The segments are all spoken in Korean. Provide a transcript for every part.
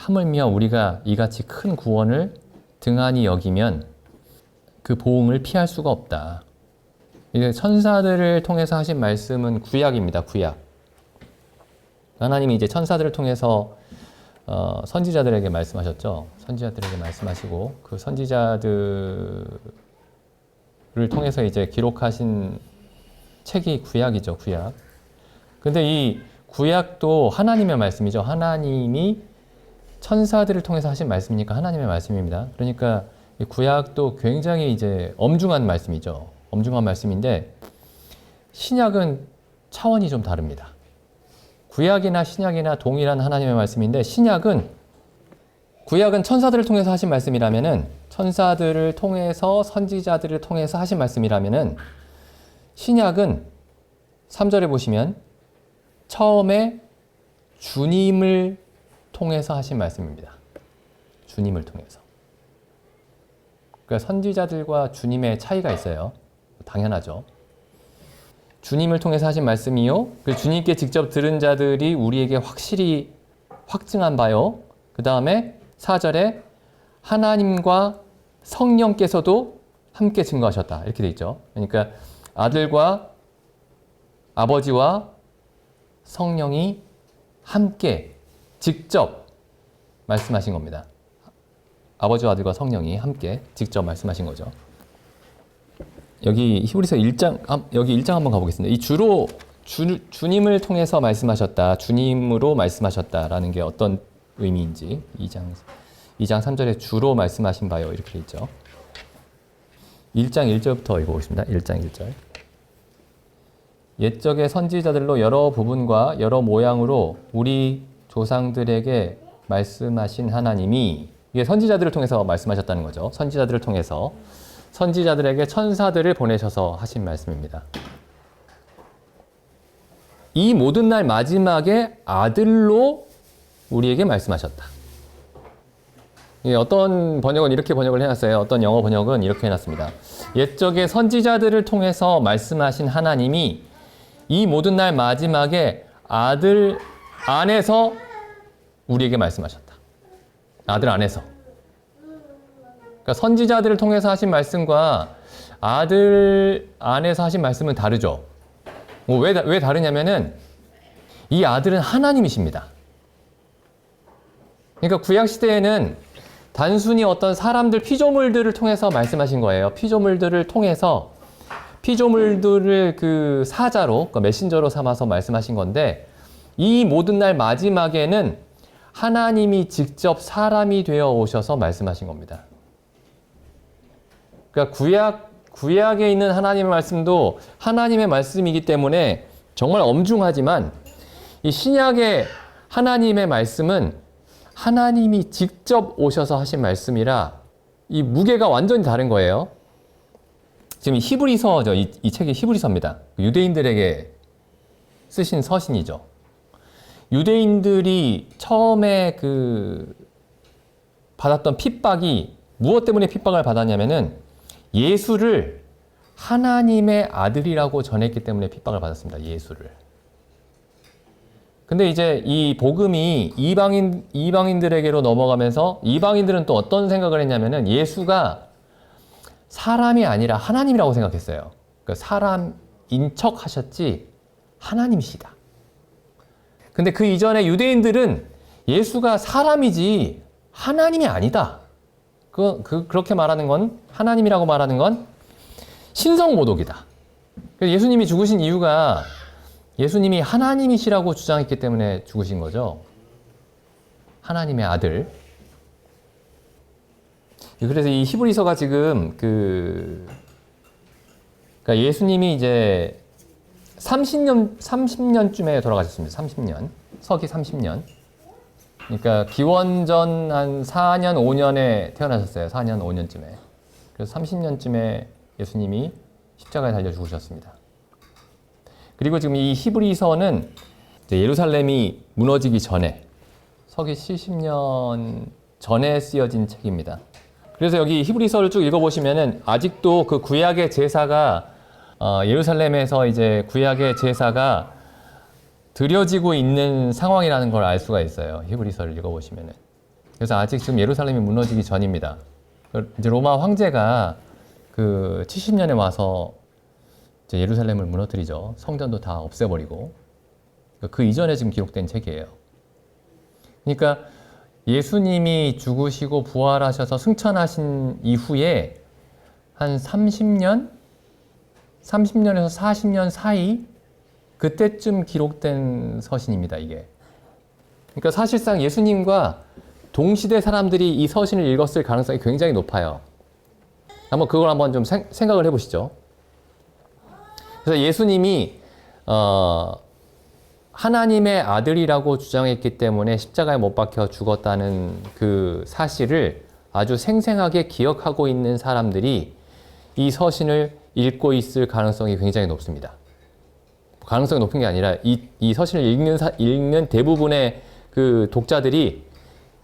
하물며 우리가 이같이 큰 구원을 등한히 여기면 그 보응을 피할 수가 없다. 이제 천사들을 통해서 하신 말씀은 구약입니다. 구약. 하나님이 이제 천사들을 통해서 선지자들에게 말씀하셨죠. 선지자들에게 말씀하시고 그 선지자들을 통해서 이제 기록하신 책이 구약이죠. 구약. 근데 이 구약도 하나님의 말씀이죠. 하나님이 천사들을 통해서 하신 말씀이니까 하나님의 말씀입니다. 그러니까 이 구약도 굉장히 이제 엄중한 말씀이죠. 엄중한 말씀인데 신약은 차원이 좀 다릅니다. 구약이나 신약이나 동일한 하나님의 말씀인데 구약은 천사들을 통해서 하신 말씀이라면은 천사들을 통해서 선지자들을 통해서 하신 말씀이라면은 신약은 3절에 보시면 처음에 주님을 통해서 하신 말씀입니다. 주님을 통해서. 그러니까 선지자들과 주님의 차이가 있어요. 당연하죠. 주님을 통해서 하신 말씀이요. 그 주님께 직접 들은 자들이 우리에게 확실히 확증한 바요. 그 다음에 4절에 하나님과 성령께서도 함께 증거하셨다. 이렇게 돼 있죠. 그러니까 아들과 아버지와 성령이 함께 직접 말씀하신 겁니다. 아버지와 아들과 성령이 함께 직접 말씀하신 거죠. 여기 히브리서 1장, 여기 1장 한번 가보겠습니다. 이 주로 주님을 통해서 말씀하셨다, 주님으로 말씀하셨다라는 게 어떤 의미인지 2장 3절에 주로 말씀하신 바요. 이렇게 돼 있죠. 1장 1절부터 읽어보겠습니다. 1장 1절. 옛적의 선지자들로 여러 부분과 여러 모양으로 우리 조상들에게 말씀하신 하나님이, 이게 선지자들을 통해서 말씀하셨다는 거죠. 선지자들을 통해서 선지자들에게 천사들을 보내셔서 하신 말씀입니다. 이 모든 날 마지막에 아들로 우리에게 말씀하셨다. 어떤 번역은 이렇게 번역을 해놨어요. 어떤 영어 번역은 이렇게 해놨습니다. 옛적의 선지자들을 통해서 말씀하신 하나님이 이 모든 날 마지막에 아들 안에서 우리에게 말씀하셨다. 아들 안에서. 그러니까 선지자들을 통해서 하신 말씀과 아들 안에서 하신 말씀은 다르죠. 왜 다르냐면은 이 아들은 하나님이십니다. 그러니까 구약시대에는 단순히 어떤 사람들, 피조물들을 통해서 말씀하신 거예요. 피조물들을 통해서 피조물들을 그 사자로, 그러니까 메신저로 삼아서 말씀하신 건데 이 모든 날 마지막에는 하나님이 직접 사람이 되어 오셔서 말씀하신 겁니다. 그러니까 구약에 있는 하나님의 말씀도 하나님의 말씀이기 때문에 정말 엄중하지만 이 신약의 하나님의 말씀은 하나님이 직접 오셔서 하신 말씀이라 이 무게가 완전히 다른 거예요. 지금 히브리서죠. 이 책이 히브리서입니다. 유대인들에게 쓰신 서신이죠. 유대인들이 처음에 받았던 핍박이 무엇 때문에 핍박을 받았냐면은 예수를 하나님의 아들이라고 전했기 때문에 핍박을 받았습니다. 예수를. 근데 이제 이 복음이 이방인들에게로 넘어가면서 이방인들은 또 어떤 생각을 했냐면은 예수가 사람이 아니라 하나님이라고 생각했어요. 그러니까 사람인 척 하셨지 하나님이시다. 근데 그 이전에 유대인들은 예수가 사람이지 하나님이 아니다. 그렇게 말하는 건, 하나님이라고 말하는 건 신성모독이다. 예수님이 죽으신 이유가 예수님이 하나님이시라고 주장했기 때문에 죽으신 거죠. 하나님의 아들. 그래서 이 히브리서가 지금 그러니까 예수님이 이제 30년쯤에 돌아가셨습니다. 30년. 서기 30년. 그러니까 기원전 한 4년, 5년에 태어나셨어요. 4년, 5년쯤에. 그래서 30년쯤에 예수님이 십자가에 달려 죽으셨습니다. 그리고 지금 이 히브리서는 이제 예루살렘이 무너지기 전에 서기 70년 전에 쓰여진 책입니다. 그래서 여기 히브리서를 쭉 읽어보시면은 아직도 그 구약의 제사가 예루살렘에서 이제 구약의 제사가 드려지고 있는 상황이라는 걸 알 수가 있어요. 히브리서를 읽어보시면은. 그래서 아직 지금 예루살렘이 무너지기 전입니다. 이제 로마 황제가 그 70년에 와서 이제 예루살렘을 무너뜨리죠. 성전도 다 없애버리고. 그 이전에 지금 기록된 책이에요. 그러니까 예수님이 죽으시고 부활하셔서 승천하신 이후에 한 30년? 30년에서 40년 사이 그때쯤 기록된 서신입니다, 이게. 그러니까 사실상 예수님과 동시대 사람들이 이 서신을 읽었을 가능성이 굉장히 높아요. 그걸 한번 좀 생각을 해보시죠. 그래서 예수님이 하나님의 아들이라고 주장했기 때문에 십자가에 못 박혀 죽었다는 그 사실을 아주 생생하게 기억하고 있는 사람들이 이 서신을 읽고 있을 가능성이 굉장히 높습니다. 가능성이 높은 게 아니라 이 서신을 읽는 대부분의 그 독자들이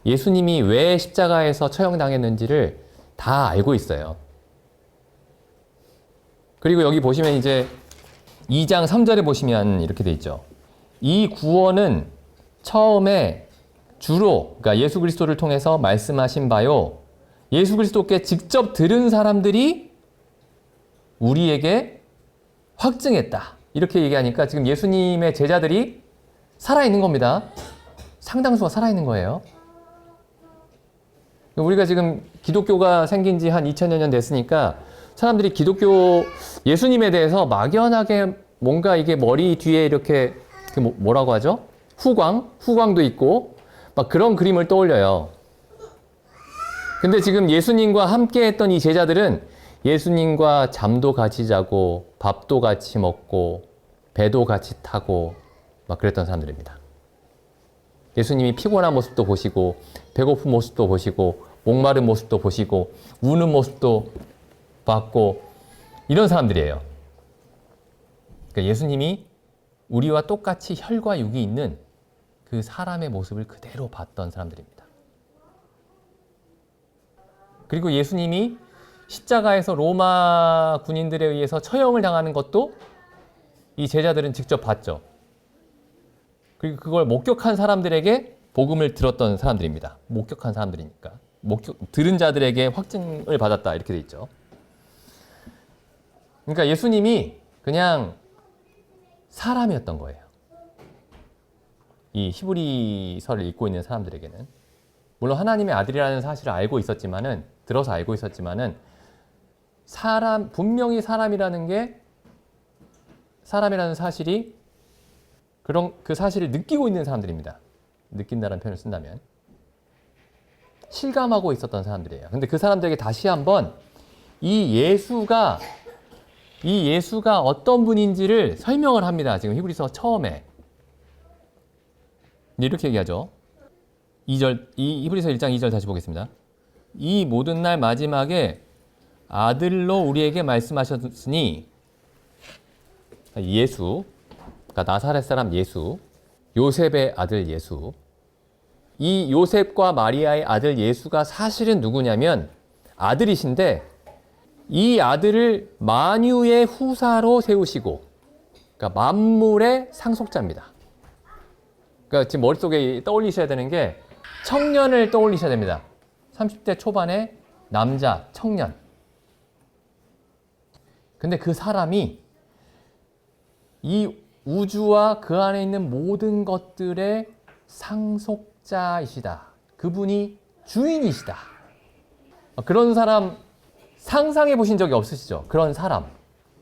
예수님이 왜 십자가에서 처형당했는지를 다 알고 있어요. 그리고 여기 보시면 이제 2장 3절에 보시면 이렇게 돼 있죠. 이 구원은 처음에 주로, 그러니까 예수 그리스도를 통해서 말씀하신 바요, 예수 그리스도께 직접 들은 사람들이 우리에게 확증했다. 이렇게 얘기하니까 지금 예수님의 제자들이 살아있는 겁니다. 상당수가 살아있는 거예요. 우리가 지금 기독교가 생긴 지 한 2000여 년 됐으니까 사람들이 기독교 예수님에 대해서 막연하게 뭔가 이게 머리 뒤에 이렇게 뭐라고 하죠? 후광도 있고 막 그런 그림을 떠올려요. 근데 지금 예수님과 함께 했던 이 제자들은 예수님과 잠도 같이 자고 밥도 같이 먹고 배도 같이 타고 막 그랬던 사람들입니다. 예수님이 피곤한 모습도 보시고 배고픈 모습도 보시고 목마른 모습도 보시고 우는 모습도 봤고 이런 사람들이에요. 그러니까 예수님이 우리와 똑같이 혈과 육이 있는 그 사람의 모습을 그대로 봤던 사람들입니다. 그리고 예수님이 십자가에서 로마 군인들에 의해서 처형을 당하는 것도 이 제자들은 직접 봤죠. 그리고 그걸 목격한 사람들에게 복음을 들었던 사람들입니다. 목격한 사람들이니까. 들은 자들에게 확증을 받았다 이렇게 돼 있죠. 그러니까 예수님이 그냥 사람이었던 거예요. 이 히브리서를 읽고 있는 사람들에게는. 물론 하나님의 아들이라는 사실을 알고 있었지만은, 들어서 알고 있었지만은, 분명히 사람이라는 사실이 그 사실을 느끼고 있는 사람들입니다. 느낀다는 표현을 쓴다면. 실감하고 있었던 사람들이에요. 근데 그 사람들에게 다시 한번 이 예수가 어떤 분인지를 설명을 합니다. 지금 히브리서 처음에. 이렇게 얘기하죠. 2절, 히브리서 1장 2절 다시 보겠습니다. 이 모든 날 마지막에 아들로 우리에게 말씀하셨으니, 예수, 그러니까 나사렛 사람 예수, 요셉의 아들 예수. 이 요셉과 마리아의 아들 예수가 사실은 누구냐면 아들이신데, 이 아들을 만유의 후사로 세우시고, 그러니까 만물의 상속자입니다. 그러니까 지금 머릿속에 떠올리셔야 되는 게 청년을 떠올리셔야 됩니다. 30대 초반의 남자, 청년. 근데 그 사람이 이 우주와 그 안에 있는 모든 것들의 상속자이시다. 그분이 주인이시다. 그런 사람 상상해 보신 적이 없으시죠? 그런 사람.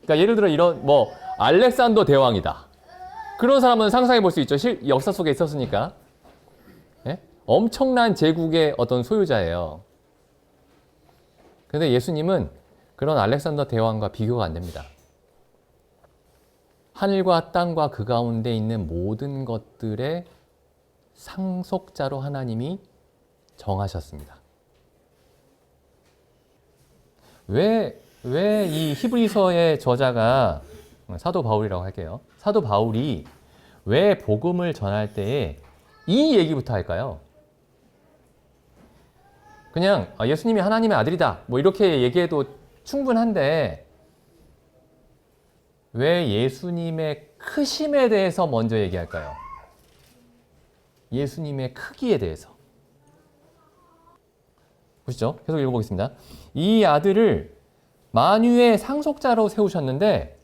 그러니까 예를 들어 알렉산더 대왕이다. 그런 사람은 상상해 볼 수 있죠. 역사 속에 있었으니까. 네? 엄청난 제국의 어떤 소유자예요. 근데 예수님은 그런 알렉산더 대왕과 비교가 안 됩니다. 하늘과 땅과 그 가운데 있는 모든 것들의 상속자로 하나님이 정하셨습니다. 왜 이 히브리서의 저자가 사도 바울이라고 할게요. 사도 바울이 왜 복음을 전할 때에 이 얘기부터 할까요? 그냥 예수님이 하나님의 아들이다 이렇게 얘기해도 충분한데 왜 예수님의 크심에 대해서 먼저 얘기할까요? 예수님의 크기에 대해서. 보시죠. 계속 읽어보겠습니다. 이 아들을 만유의 상속자로 세우셨는데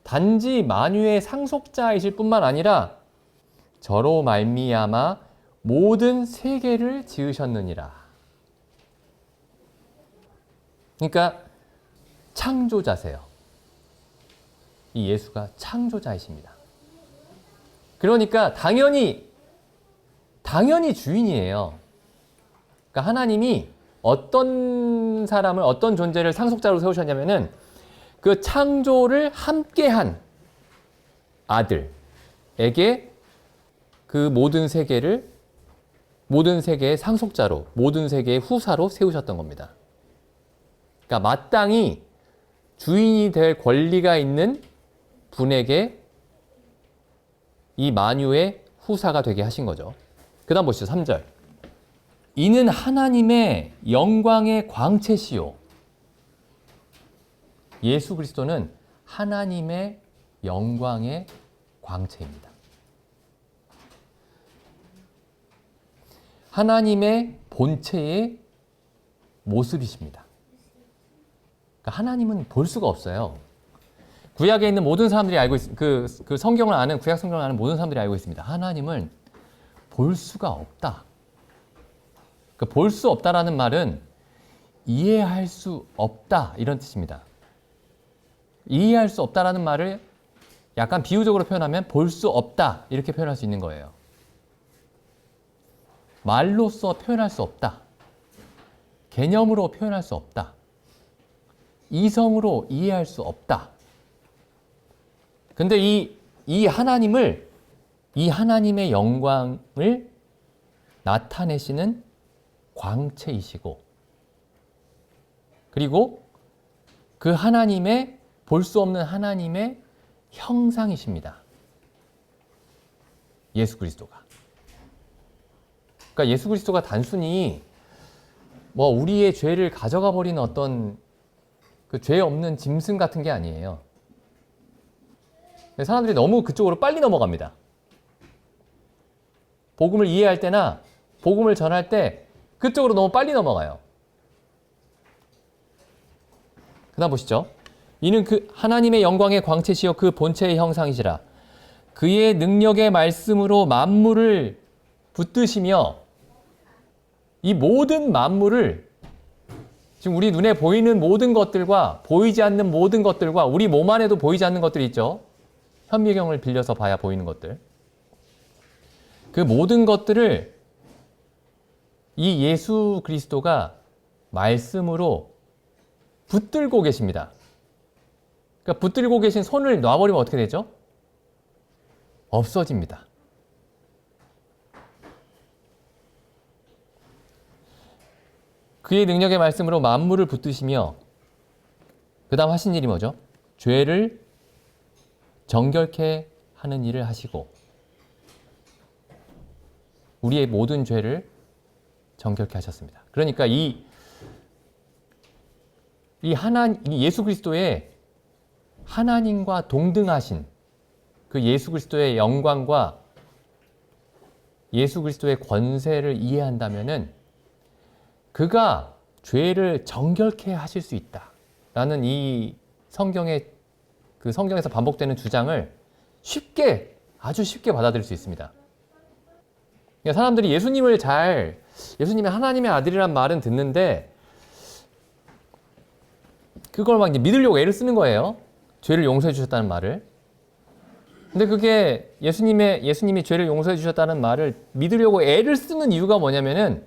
단지 만유의 상속자이실 뿐만 아니라 저로 말미암아 모든 세계를 지으셨느니라. 그러니까 창조자세요. 이 예수가 창조자이십니다. 그러니까 당연히 주인이에요. 그러니까 하나님이 어떤 사람을, 어떤 존재를 상속자로 세우셨냐면은 그 창조를 함께한 아들에게 그 모든 세계의 상속자로, 모든 세계의 후사로 세우셨던 겁니다. 그러니까 마땅히 주인이 될 권리가 있는 분에게 이 만유의 후사가 되게 하신 거죠. 그 다음 보시죠. 3절. 이는 하나님의 영광의 광채시요. 예수 그리스도는 하나님의 영광의 광채입니다. 하나님의 본체의 모습이십니다. 그러니까 하나님은 볼 수가 없어요. 구약에 있는 모든 사람들이 알고 그 성경을 아는, 구약 성경을 아는 모든 사람들이 알고 있습니다. 하나님은 볼 수가 없다. 그러니까 볼 수 없다라는 말은 이해할 수 없다 이런 뜻입니다. 이해할 수 없다라는 말을 약간 비유적으로 표현하면 볼 수 없다 이렇게 표현할 수 있는 거예요. 말로써 표현할 수 없다. 개념으로 표현할 수 없다. 이성으로 이해할 수 없다. 근데 이 하나님을, 이 하나님의 영광을 나타내시는 광채이시고, 그리고 그 하나님의, 볼 수 없는 하나님의 형상이십니다. 예수 그리스도가. 그러니까 예수 그리스도가 단순히 우리의 죄를 가져가 버리는 어떤 그 죄 없는 짐승 같은 게 아니에요. 사람들이 너무 그쪽으로 빨리 넘어갑니다. 복음을 이해할 때나 복음을 전할 때 그쪽으로 너무 빨리 넘어가요. 그 다음 보시죠. 이는 그 하나님의 영광의 광채시여 그 본체의 형상이시라. 그의 능력의 말씀으로 만물을 붙드시며, 이 모든 만물을, 지금 우리 눈에 보이는 모든 것들과 보이지 않는 모든 것들과 우리 몸 안에도 보이지 않는 것들이 있죠. 현미경을 빌려서 봐야 보이는 것들. 그 모든 것들을 이 예수 그리스도가 말씀으로 붙들고 계십니다. 그러니까 붙들고 계신 손을 놔버리면 어떻게 되죠? 없어집니다. 그의 능력의 말씀으로 만물을 붙드시며, 그 다음 하신 일이 뭐죠? 죄를 정결케 하는 일을 하시고, 우리의 모든 죄를 정결케 하셨습니다. 그러니까 이 예수 그리스도의 하나님과 동등하신 그 예수 그리스도의 영광과 예수 그리스도의 권세를 이해한다면은 그가 죄를 정결케 하실 수 있다라는 이 성경에서 반복되는 주장을 아주 쉽게 받아들일 수 있습니다. 그러니까 사람들이 예수님의 하나님의 아들이란 말은 듣는데 그걸 막 이제 믿으려고 애를 쓰는 거예요. 죄를 용서해 주셨다는 말을. 근데 그게 예수님이 죄를 용서해 주셨다는 말을 믿으려고 애를 쓰는 이유가 뭐냐면은,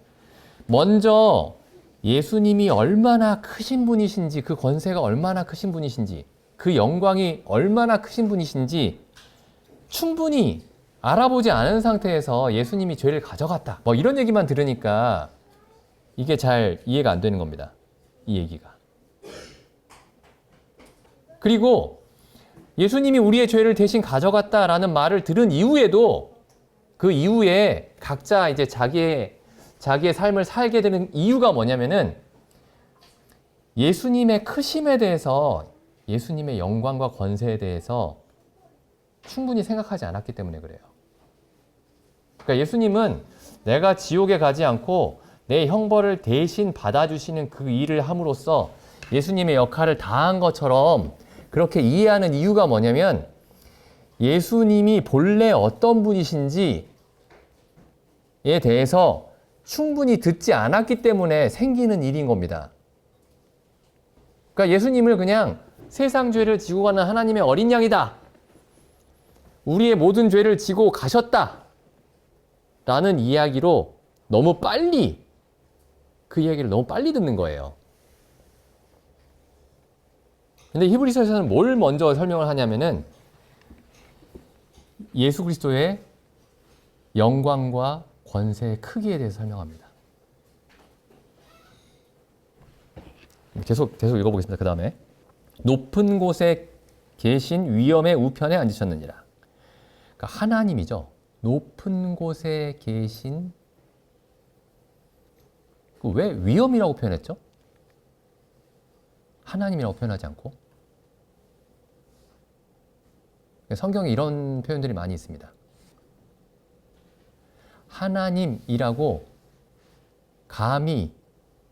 먼저 예수님이 얼마나 크신 분이신지, 그 권세가 얼마나 크신 분이신지, 그 영광이 얼마나 크신 분이신지 충분히 알아보지 않은 상태에서 예수님이 죄를 가져갔다, 이런 얘기만 들으니까 이게 잘 이해가 안 되는 겁니다. 이 얘기가. 그리고 예수님이 우리의 죄를 대신 가져갔다라는 말을 들은 이후에도, 그 이후에 각자 이제 자기의 삶을 살게 되는 이유가 뭐냐면은, 예수님의 크심에 대해서, 예수님의 영광과 권세에 대해서 충분히 생각하지 않았기 때문에 그래요. 그러니까 예수님은 내가 지옥에 가지 않고 내 형벌을 대신 받아주시는 그 일을 함으로써 예수님의 역할을 다한 것처럼 그렇게 이해하는 이유가 뭐냐면 예수님이 본래 어떤 분이신지에 대해서 충분히 듣지 않았기 때문에 생기는 일인 겁니다. 그러니까 예수님을 그냥 세상 죄를 지고 가는 하나님의 어린 양이다. 우리의 모든 죄를 지고 가셨다. 라는 이야기로 너무 빨리 그 이야기를 너무 빨리 듣는 거예요. 근데 히브리서에서는 뭘 먼저 설명을 하냐면은 예수 그리스도의 영광과 권세의 크기에 대해서 설명합니다. 계속 읽어보겠습니다. 그 다음에 높은 곳에 계신 위엄의 우편에 앉으셨느니라. 그러니까 하나님이죠. 높은 곳에 계신 왜 위엄이라고 표현했죠? 하나님이라고 표현하지 않고 성경에 이런 표현들이 많이 있습니다. 하나님이라고 감히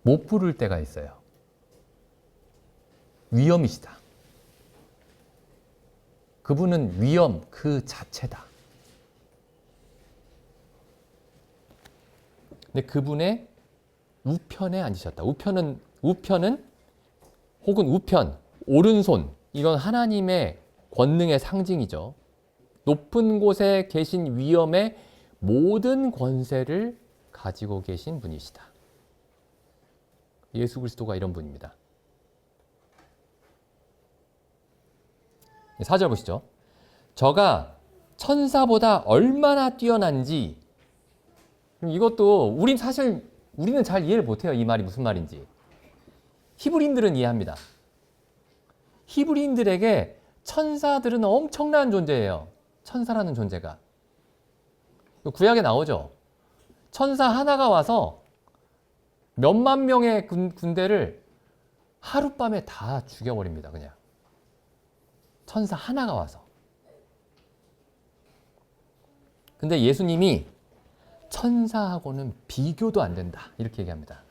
못 부를 때가 있어요. 위엄이시다. 그분은 위엄 그 자체다. 근데 그분의 우편에 앉으셨다. 우편은 혹은 우편, 오른손, 이건 하나님의 권능의 상징이죠. 높은 곳에 계신 위엄의 모든 권세를 가지고 계신 분이시다. 예수 그리스도가 이런 분입니다. 4절 보시죠. 저가 천사보다 얼마나 뛰어난지. 이것도 우리는 잘 이해를 못해요. 이 말이 무슨 말인지. 히브리인들은 이해합니다. 히브리인들에게 천사들은 엄청난 존재예요. 천사라는 존재가. 구약에 나오죠. 천사 하나가 와서 몇만 명의 군대를 하룻밤에 다 죽여버립니다. 그냥. 천사 하나가 와서. 근데 예수님이 천사하고는 비교도 안 된다. 이렇게 얘기합니다.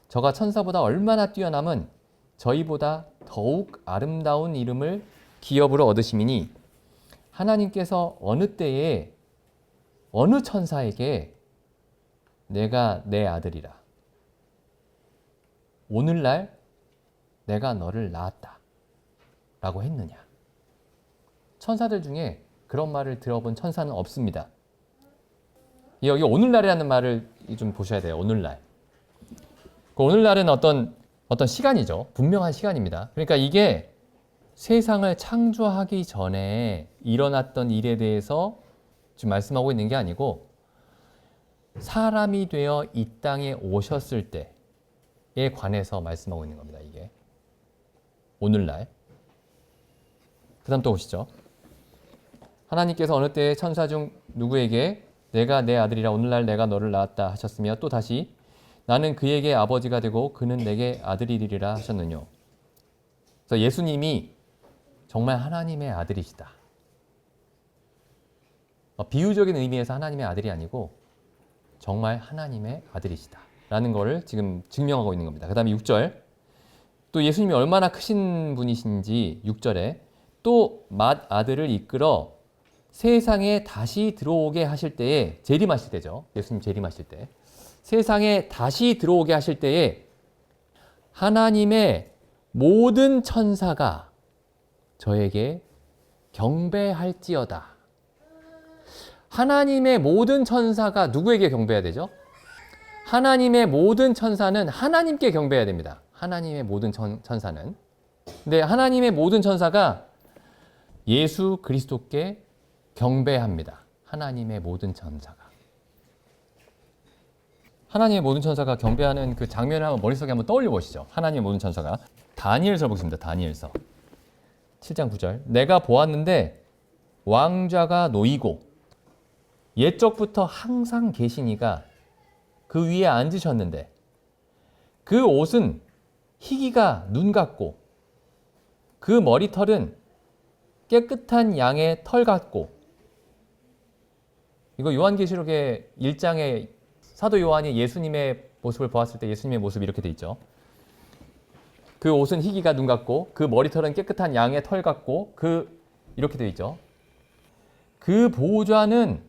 저가 천사보다 얼마나 뛰어남은 저희보다 더욱 아름다운 이름을 기업으로 얻으심이니 하나님께서 어느 때에 어느 천사에게 내가 내 아들이라 오늘날 내가 너를 낳았다 라고 했느냐. 천사들 중에 그런 말을 들어본 천사는 없습니다. 여기 오늘날이라는 말을 좀 보셔야 돼요. 오늘날. 오늘날은 어떤 시간이죠. 분명한 시간입니다. 그러니까 이게 세상을 창조하기 전에 일어났던 일에 대해서 지금 말씀하고 있는 게 아니고 사람이 되어 이 땅에 오셨을 때에 관해서 말씀하고 있는 겁니다. 이게 오늘날. 그 다음 또 보시죠. 하나님께서 어느 때에 천사 중 누구에게 내가 내 아들이라 오늘날 내가 너를 낳았다 하셨으며 또 다시 나는 그에게 아버지가 되고 그는 내게 아들이리라 하셨느뇨. 그래서 예수님이 정말 하나님의 아들이시다. 비유적인 의미에서 하나님의 아들이 아니고 정말 하나님의 아들이시다 라는 거를 지금 증명하고 있는 겁니다. 그 다음에 6절. 또 예수님이 얼마나 크신 분이신지 6절에 또 맏아들을 이끌어 세상에 다시 들어오게 하실 때에 재림하실 때죠. 예수님 재림하실 때. 세상에 다시 들어오게 하실 때에 하나님의 모든 천사가 저에게 경배할지어다. 하나님의 모든 천사가 누구에게 경배해야 되죠? 하나님의 모든 천사는 하나님께 경배해야 됩니다. 하나님의 모든 천사는. 근데 하나님의 모든 천사가 예수 그리스도께 경배합니다. 하나님의 모든 천사가. 하나님의 모든 천사가 경배하는 그 장면을 한번 머릿속에 한번 떠올려 보시죠. 하나님의 모든 천사가. 다니엘서 보겠습니다. 다니엘서 7장 9절. 내가 보았는데 왕좌가 놓이고 옛적부터 항상 계시니가 그 위에 앉으셨는데 그 옷은 희기가 눈 같고 그 머리털은 깨끗한 양의 털 같고. 이거 요한계시록의 1장에 사도 요한이 예수님의 모습을 보았을 때 예수님의 모습이 이렇게 돼 있죠. 그 옷은 희기가 눈 같고 그 머리털은 깨끗한 양의 털 같고 이렇게 돼 있죠. 그 보좌는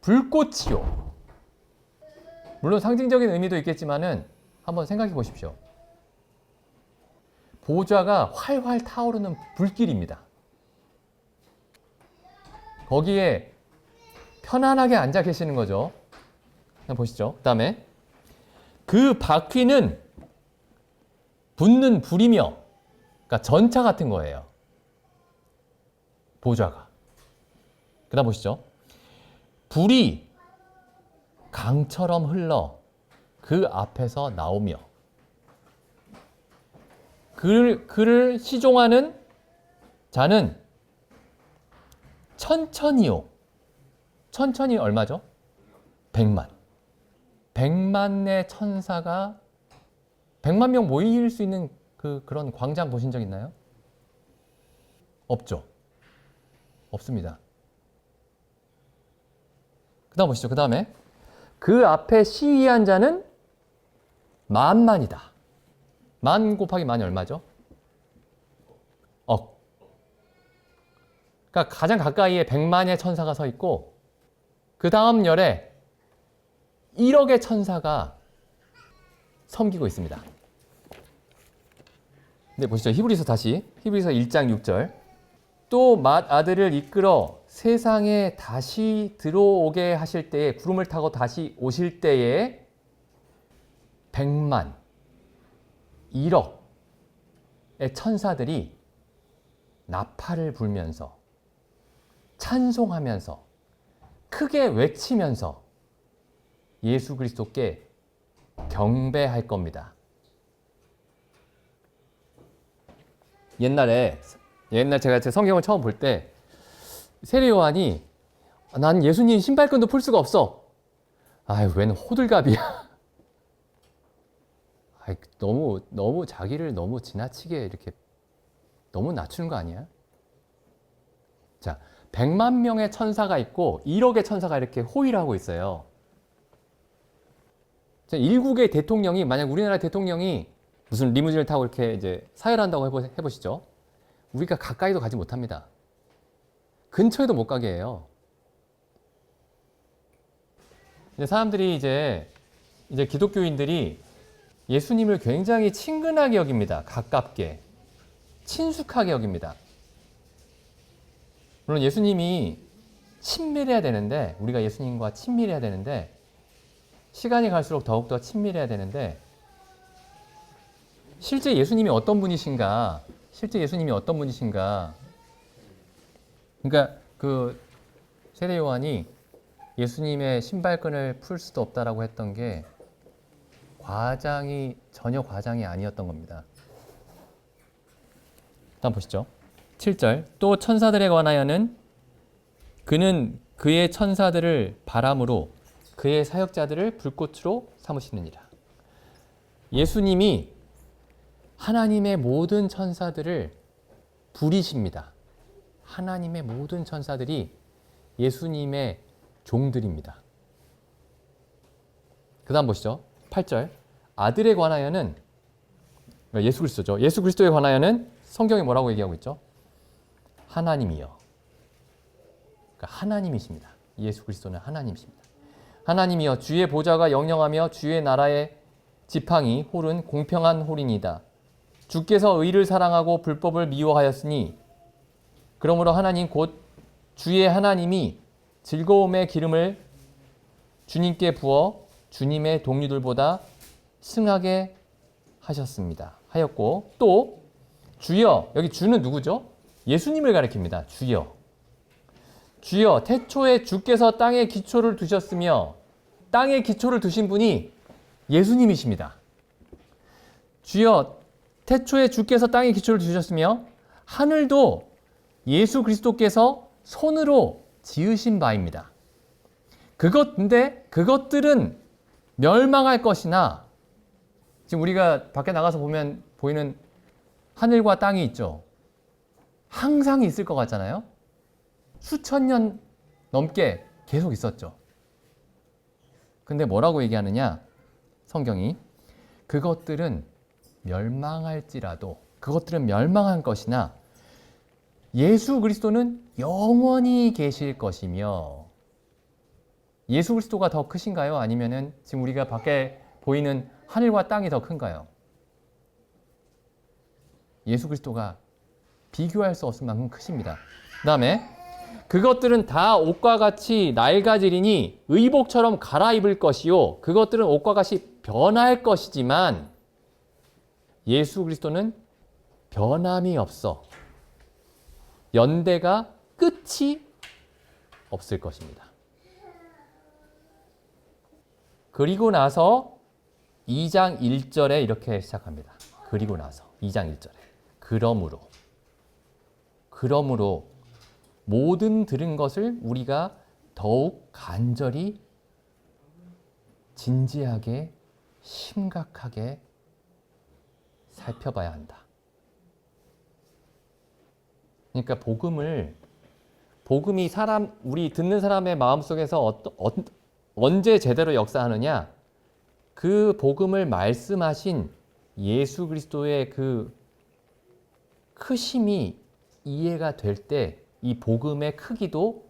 불꽃이요. 물론 상징적인 의미도 있겠지만은 한번 생각해 보십시오. 보좌가 활활 타오르는 불길입니다. 거기에 편안하게 앉아 계시는 거죠. 한번 보시죠. 그 다음에 그 바퀴는 붙는 불이며, 그러니까 전차 같은 거예요. 보좌가. 그 다음 보시죠. 불이 강처럼 흘러 그 앞에서 나오며 그를 시종하는 자는 천천히요. 천천히 얼마죠? 100만. 100만의 천사가 100만 명 모일 수 있는 그런 광장 보신 적 있나요? 없죠. 없습니다. 그 다음 보시죠. 그 다음에 그 앞에 시위한 자는 만만이다. 만 곱하기 만이 얼마죠? 억. 그러니까 가장 가까이에 100만의 천사가 서 있고 그 다음 열에 1억의 천사가 섬기고 있습니다. 네, 보시죠. 히브리서 1장 6절. 또 맏아들을 이끌어 세상에 다시 들어오게 하실 때에, 구름을 타고 다시 오실 때에 100만, 1억의 천사들이 나팔을 불면서 찬송하면서 크게 외치면서 예수 그리스도께 경배할 겁니다. 옛날 제가 제 성경을 처음 볼 때 세례 요한이 난 예수님 신발끈도 풀 수가 없어. 아유, 웬 호들갑이야. 아이, 너무 자기를 너무 지나치게 이렇게 너무 낮추는 거 아니야? 자, 100만 명의 천사가 있고 1억의 천사가 이렇게 호위를 하고 있어요. 자, 일국의 대통령이, 만약 우리나라 대통령이 무슨 리무진을 타고 이렇게 이제 사열한다고 해보시죠. 우리가 가까이도 가지 못합니다. 근처에도 못 가게 해요. 사람들이 이제 기독교인들이 예수님을 굉장히 친근하게 여깁니다. 가깝게. 친숙하게 여깁니다. 물론 예수님이 친밀해야 되는데, 우리가 예수님과 친밀해야 되는데, 시간이 갈수록 더욱더 친밀해야 되는데, 실제 예수님이 어떤 분이신가? 그러니까 세례 요한이 예수님의 신발끈을 풀 수도 없다라고 했던 게 전혀 과장이 아니었던 겁니다. 다음 보시죠. 7절. 또 천사들에 관하여는 그는 그의 천사들을 바람으로 그의 사역자들을 불꽃으로 삼으시느니라. 예수님이 하나님의 모든 천사들을 부리십니다. 하나님의 모든 천사들이 예수님의 종들입니다. 그 다음 보시죠. 8절. 아들에 관하여는, 예수 그리스도죠. 예수 그리스도에 관하여는 성경이 뭐라고 얘기하고 있죠? 하나님이요. 그러니까 하나님이십니다. 예수 그리스도는 하나님이십니다. 하나님이여, 주의 보좌가 영영하며 주의 나라의 지팡이 홀은 공평한 홀이니이다. 주께서 의를 사랑하고 불법을 미워하였으니 그러므로 하나님 곧 주의 하나님이 즐거움의 기름을 주님께 부어 주님의 동료들보다 승하게 하였고, 또 주여, 여기 주는 누구죠? 예수님을 가리킵니다. 주여 태초에 주께서 땅에 기초를 두셨으며, 땅에 기초를 두신 분이 예수님이십니다. 주여 태초에 주께서 땅에 기초를 두셨으며 하늘도 예수 그리스도께서 손으로 지으신 바입니다. 근데 그것들은 멸망할 것이나, 지금 우리가 밖에 나가서 보면 보이는 하늘과 땅이 있죠. 항상 있을 것 같잖아요. 수천 년 넘게 계속 있었죠. 근데 뭐라고 얘기하느냐? 성경이 그것들은 멸망할지라도 그것들은 멸망한 것이나 예수 그리스도는 영원히 계실 것이며 예수 그리스도가 더 크신가요? 아니면은 지금 우리가 밖에 보이는 하늘과 땅이 더 큰가요? 예수 그리스도가 비교할 수 없을 만큼 크십니다. 그 다음에 그것들은 다 옷과 같이 낡아지리니 의복처럼 갈아입을 것이요 그것들은 옷과 같이 변할 것이지만 예수 그리스도는 변함이 없어 연대가 끝이 없을 것입니다. 그리고 나서 2장 1절에 이렇게 시작합니다. 그리고 나서 2장 1절에 그러므로 모든 들은 것을 우리가 더욱 간절히 진지하게 심각하게 살펴봐야 한다. 그러니까 복음이 우리 듣는 사람의 마음속에서 언제 제대로 역사하느냐? 그 복음을 말씀하신 예수 그리스도의 그 크심이 이해가 될 때 이 복음의 크기도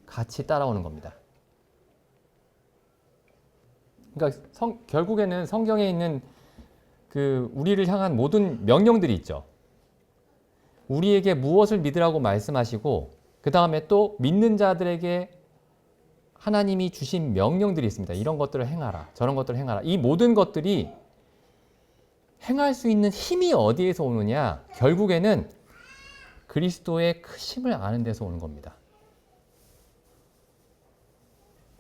같이 따라오는 겁니다. 그러니까 결국에는 성경에 있는 그 우리를 향한 모든 명령들이 있죠. 우리에게 무엇을 믿으라고 말씀하시고 그 다음에 또 믿는 자들에게 하나님이 주신 명령들이 있습니다. 이런 것들을 행하라. 저런 것들을 행하라. 이 모든 것들이 행할 수 있는 힘이 어디에서 오느냐? 결국에는 그리스도의 크심을 아는 데서 오는 겁니다.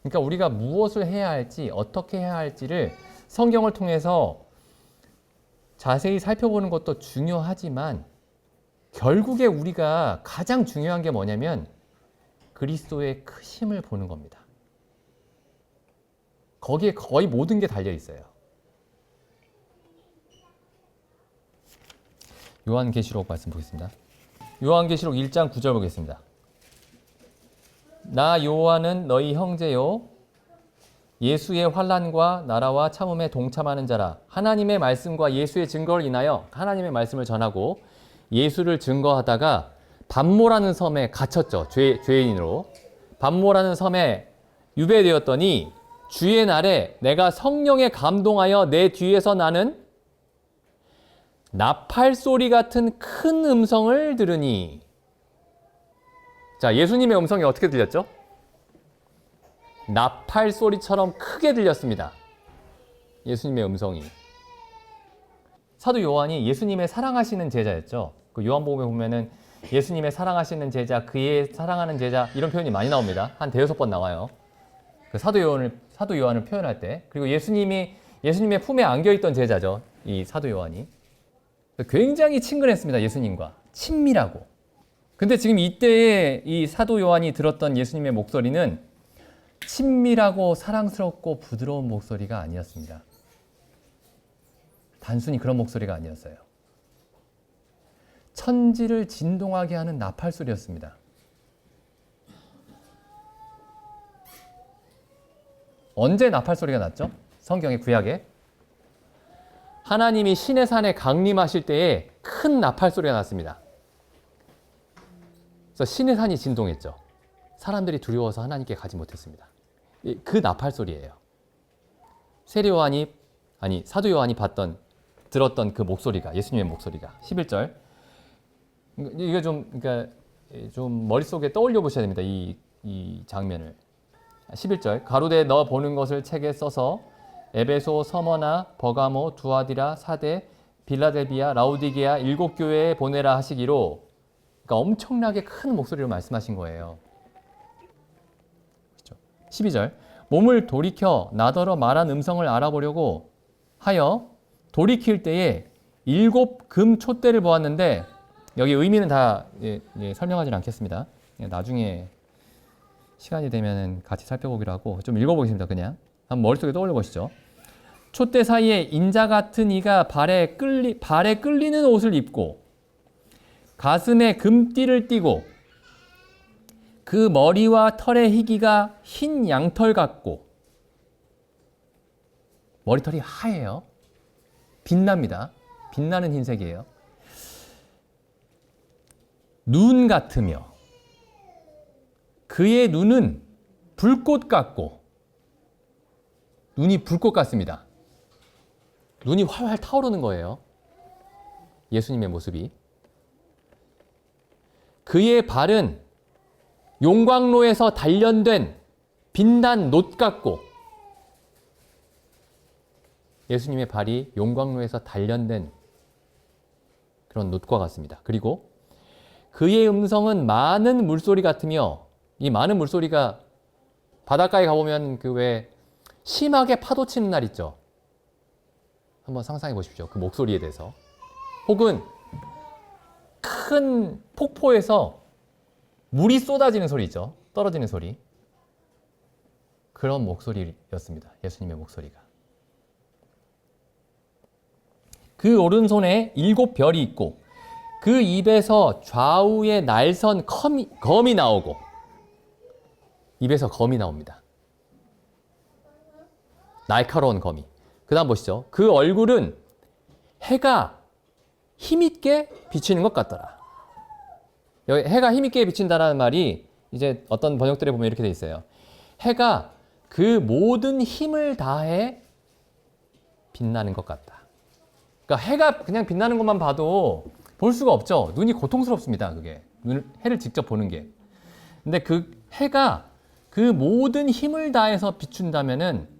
그러니까 우리가 무엇을 해야 할지, 어떻게 해야 할지를 성경을 통해서 자세히 살펴보는 것도 중요하지만 결국에 우리가 가장 중요한 게 뭐냐면 그리스도의 크심을 보는 겁니다. 거기에 거의 모든 게 달려 있어요. 요한계시록 말씀 보겠습니다. 요한계시록 1장 9절 보겠습니다. 나 요한은 너희 형제요 예수의 환난과 나라와 참음에 동참하는 자라. 하나님의 말씀과 예수의 증거를 인하여 하나님의 말씀을 전하고 예수를 증거하다가 반모라는 섬에 갇혔죠. 죄인으로. 반모라는 섬에 유배되었더니 주의 날에 내가 성령에 감동하여 내 뒤에서 나는 나팔 소리 같은 큰 음성을 들으니. 자, 예수님의 음성이 어떻게 들렸죠? 나팔 소리처럼 크게 들렸습니다. 예수님의 음성이. 사도 요한이 예수님의 사랑하시는 제자였죠. 그 요한복음에 보면은 예수님의 사랑하시는 제자, 그의 사랑하는 제자 이런 표현이 많이 나옵니다. 한 대여섯 번 나와요. 그 사도 요한을 표현할 때. 그리고 예수님의 품에 안겨있던 제자죠. 이 사도 요한이. 굉장히 친근했습니다. 예수님과. 친밀하고. 근데 지금 이때에 이 사도 요한이 들었던 예수님의 목소리는 친밀하고 사랑스럽고 부드러운 목소리가 아니었습니다. 단순히 그런 목소리가 아니었어요. 천지를 진동하게 하는 나팔 소리였습니다. 언제 나팔 소리가 났죠? 성경의 구약에 하나님이 시내 산에 강림하실 때에 큰 나팔 소리가 났습니다. 그래서 시내 산이 진동했죠. 사람들이 두려워서 하나님께 가지 못했습니다. 그 나팔 소리예요. 사도 요한이 들었던 그 목소리가, 예수님의 목소리가. 11절. 이거 그러니까 좀 머릿속에 떠올려 보셔야 됩니다. 이 장면을. 11절. 가로되 너 보는 것을 책에 써서 에베소, 서머나, 버가모, 두아디라, 사데, 빌라델비아, 라우디게아 7교회에 보내라 하시기로. 그러니까 엄청나게 큰 목소리로 말씀하신 거예요. 그렇죠? 12절. 몸을 돌이켜 나더러 말한 음성을 알아보려고 하여 돌이킬 때에 7 금 촛대를 보았는데 여기 의미는 다 설명하지 않겠습니다. 나중에 시간이 되면 같이 살펴보기로 하고 좀 읽어보겠습니다. 그냥 한번 머릿속에 떠올려 보시죠. 촛대 사이에 인자 같은 이가 발에 끌리는 옷을 입고 가슴에 금띠를 띠고 그 머리와 털의 희기가 흰 양털 같고 머리털이 하얘요. 빛납니다. 빛나는 흰색이에요. 눈 같으며 그의 눈은 불꽃 같고, 눈이 불꽃 같습니다. 눈이 활활 타오르는 거예요. 예수님의 모습이. 그의 발은 용광로에서 단련된 빛난 놋 같고, 예수님의 발이 용광로에서 단련된 그런 놋과 같습니다. 그리고 그의 음성은 많은 물소리 같으며, 이 많은 물소리가 바닷가에 가보면 그 왜 심하게 파도 치는 날 있죠. 한번 상상해 보십시오. 그 목소리에 대해서. 혹은 큰 폭포에서 물이 쏟아지는 소리 있죠. 떨어지는 소리. 그런 목소리였습니다. 예수님의 목소리가. 그 오른손에 7별이 있고 그 입에서 좌우에 날선 검이 나오고, 입에서 검이 나옵니다. 날카로운 검이. 그 다음 보시죠. 그 얼굴은 해가 힘있게 비치는 것 같더라. 여기 해가 힘있게 비친다는 말이 이제 어떤 번역들에 보면 이렇게 돼 있어요. 해가 그 모든 힘을 다해 빛나는 것 같다. 그러니까 해가 그냥 빛나는 것만 봐도 볼 수가 없죠. 눈이 고통스럽습니다. 그게. 해를 직접 보는 게. 근데 그 해가 그 모든 힘을 다해서 비춘다면은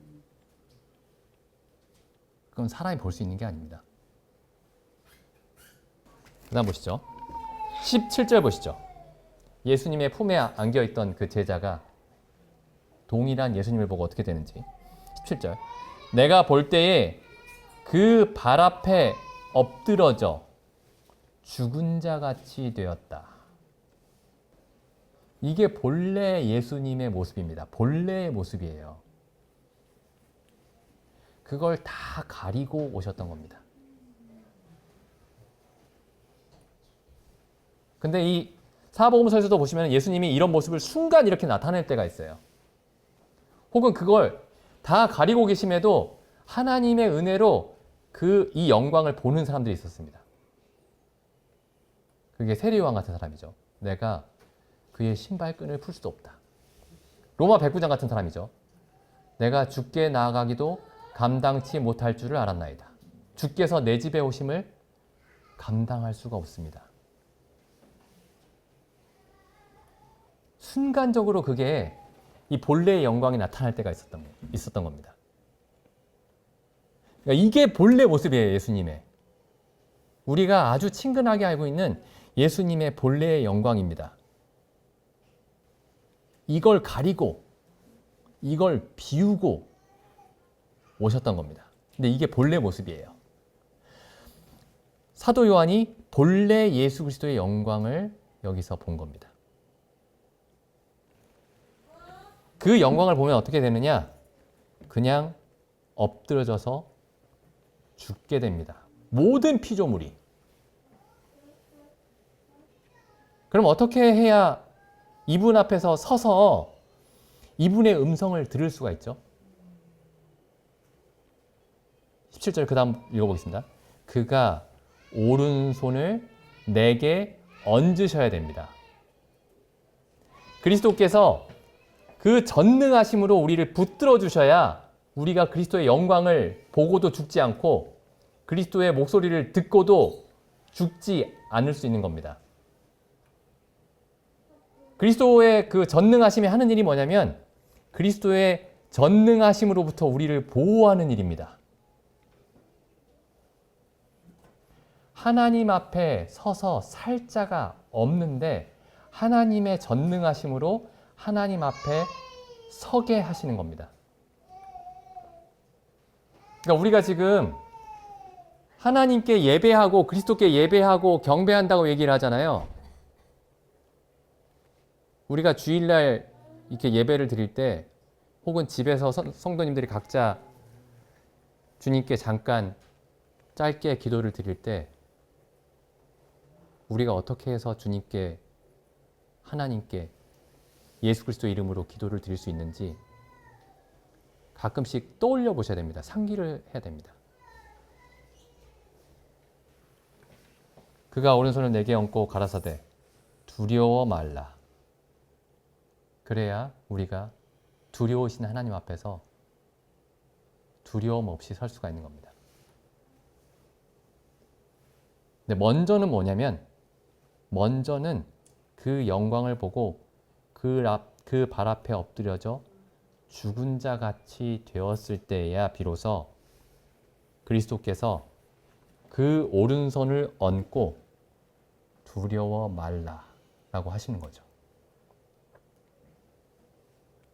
그건 사람이 볼 수 있는 게 아닙니다. 그 다음 보시죠. 17절 보시죠. 예수님의 품에 안겨있던 그 제자가 동일한 예수님을 보고 어떻게 되는지. 17절. 내가 볼 때에 그 발 앞에 엎드러져 죽은 자 같이 되었다. 이게 본래 예수님의 모습입니다. 본래의 모습이에요. 그걸 다 가리고 오셨던 겁니다. 근데 이 사복음서에서도 보시면 예수님이 이런 모습을 순간 이렇게 나타낼 때가 있어요. 혹은 그걸 다 가리고 계심에도 하나님의 은혜로 이 영광을 보는 사람들이 있었습니다. 그게 세리요한 같은 사람이죠. 내가 그의 신발끈을 풀 수도 없다. 로마 백부장 같은 사람이죠. 내가 주께 나아가기도 감당치 못할 줄을 알았나이다. 주께서 내 집에 오심을 감당할 수가 없습니다. 순간적으로 그게 이 본래의 영광이 나타날 때가 있었던 겁니다. 그러니까 이게 본래 모습이에요, 예수님의. 우리가 아주 친근하게 알고 있는 예수님의 본래의 영광입니다. 이걸 가리고, 이걸 비우고 오셨던 겁니다. 근데 이게 본래 모습이에요. 사도 요한이 본래 예수 그리스도의 영광을 여기서 본 겁니다. 그 영광을 보면 어떻게 되느냐? 그냥 엎드러져서 죽게 됩니다. 모든 피조물이. 그럼 어떻게 해야 이분 앞에서 서서 이분의 음성을 들을 수가 있죠? 17절 그 다음 읽어보겠습니다. 그가 오른손을 내게 얹으셔야 됩니다. 그리스도께서 그 전능하심으로 우리를 붙들어 주셔야 우리가 그리스도의 영광을 보고도 죽지 않고 그리스도의 목소리를 듣고도 죽지 않을 수 있는 겁니다. 그리스도의 그 전능하심이 하는 일이 뭐냐면 그리스도의 전능하심으로부터 우리를 보호하는 일입니다. 하나님 앞에 서서 살 자가 없는데 하나님의 전능하심으로 하나님 앞에 서게 하시는 겁니다. 그러니까 우리가 지금 하나님께 예배하고 그리스도께 예배하고 경배한다고 얘기를 하잖아요. 우리가 주일날 이렇게 예배를 드릴 때 혹은 집에서 성도님들이 각자 주님께 잠깐 짧게 기도를 드릴 때 우리가 어떻게 해서 주님께 하나님께 예수 그리스도 이름으로 기도를 드릴 수 있는지 가끔씩 떠올려 보셔야 됩니다. 상기를 해야 됩니다. 그가 오른손을 내게 얹고 가라사대 두려워 말라. 그래야 우리가 두려우신 하나님 앞에서 두려움 없이 설 수가 있는 겁니다. 근데 먼저는 뭐냐면, 먼저는 그 영광을 보고 그 발 앞에 엎드려져 죽은 자 같이 되었을 때야 비로소 그리스도께서 그 오른손을 얹고 두려워 말라라고 하시는 거죠.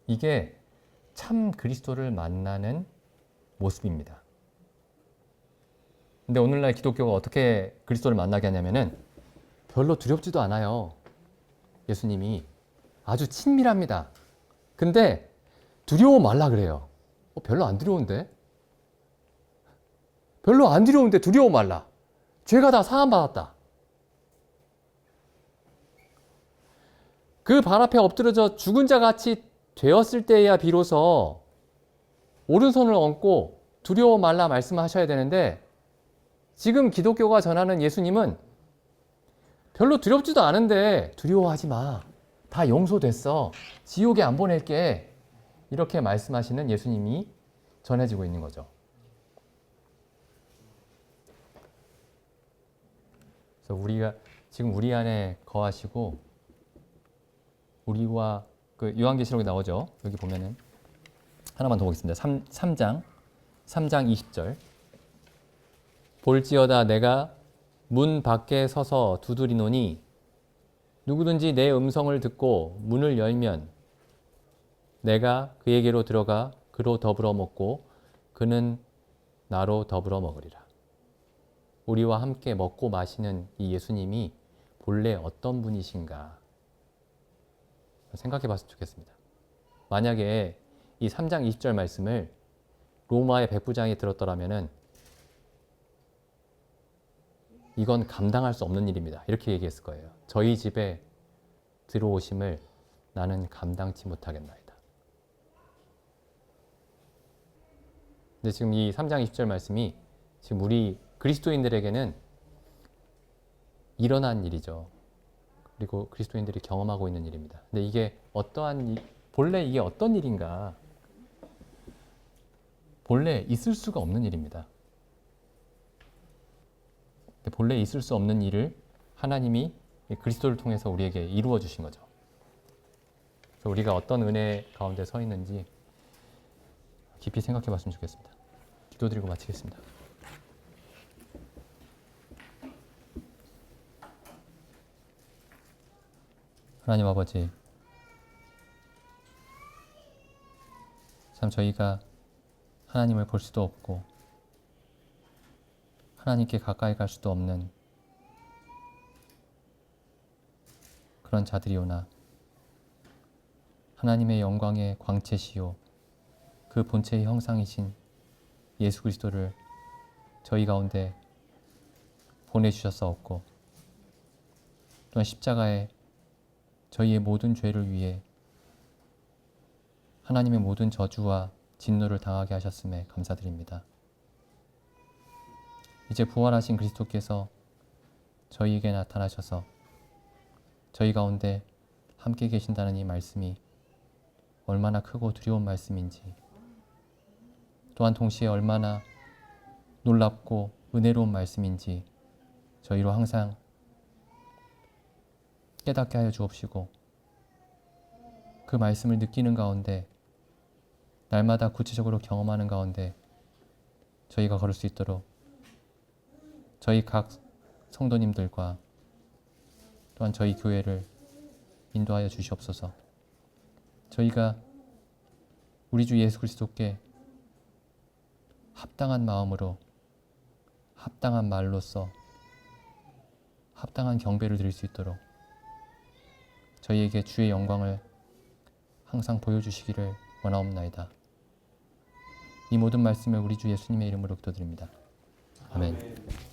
이게 참 그리스도를 만나는 모습입니다. 근데 오늘날 기독교가 어떻게 그리스도를 만나게 하냐면은 별로 두렵지도 않아요. 예수님이 아주 친밀합니다. 근데 두려워 말라 그래요. 별로 안 두려운데? 별로 안 두려운데 두려워 말라. 죄가 다 사함받았다. 그 발 앞에 엎드려져 죽은 자 같이 되었을 때야 비로소 오른손을 얹고 두려워 말라 말씀하셔야 되는데, 지금 기독교가 전하는 예수님은 별로 두렵지도 않은데 두려워하지 마. 다 용서됐어. 지옥에 안 보낼게. 이렇게 말씀하시는 예수님이 전해지고 있는 거죠. 그래서 우리가 지금 우리 안에 거하시고, 우리와 그 요한계시록에 나오죠. 여기 보면은 하나만 더 보겠습니다. 3장 20절. 볼지어다 내가 문 밖에 서서 두드리노니 누구든지 내 음성을 듣고 문을 열면 내가 그에게로 들어가 그로 더불어 먹고 그는 나로 더불어 먹으리라. 우리와 함께 먹고 마시는 이 예수님이 본래 어떤 분이신가 생각해 봤으면 좋겠습니다. 만약에 이 3장 20절 말씀을 로마의 백부장이 들었더라면은 이건 감당할 수 없는 일입니다. 이렇게 얘기했을 거예요. 저희 집에 들어오심을 나는 감당치 못하겠나이다. 근데 지금 이 3장 20절 말씀이 지금 우리 그리스도인들에게는 일어난 일이죠. 그리고 그리스도인들이 경험하고 있는 일입니다. 근데 이게 본래 이게 어떤 일인가? 본래 있을 수가 없는 일입니다. 본래 있을 수 없는 일을 하나님이 그리스도를 통해서 우리에게 이루어 주신 거죠. 그래서 우리가 어떤 은혜 가운데 서 있는지 깊이 생각해 봤으면 좋겠습니다. 기도드리고 마치겠습니다. 하나님 아버지, 참 저희가 하나님을 볼 수도 없고 하나님께 가까이 갈 수도 없는 그런 자들이오나 하나님의 영광의 광채시요 그 본체의 형상이신 예수 그리스도를 저희 가운데 보내주셨사옵고, 또한 십자가에 저희의 모든 죄를 위해 하나님의 모든 저주와 진노를 당하게 하셨음에 감사드립니다. 이제 부활하신 그리스도께서 저희에게 나타나셔서 저희 가운데 함께 계신다는 이 말씀이 얼마나 크고 두려운 말씀인지, 또한 동시에 얼마나 놀랍고 은혜로운 말씀인지 저희로 항상 깨닫게 하여 주옵시고, 그 말씀을 느끼는 가운데 날마다 구체적으로 경험하는 가운데 저희가 걸을 수 있도록 저희 각 성도님들과 또한 저희 교회를 인도하여 주시옵소서. 저희가 우리 주 예수 그리스도께 합당한 마음으로, 합당한 말로써 합당한 경배를 드릴 수 있도록 저희에게 주의 영광을 항상 보여주시기를 원하옵나이다. 이 모든 말씀을 우리 주 예수님의 이름으로 기도드립니다. 아멘.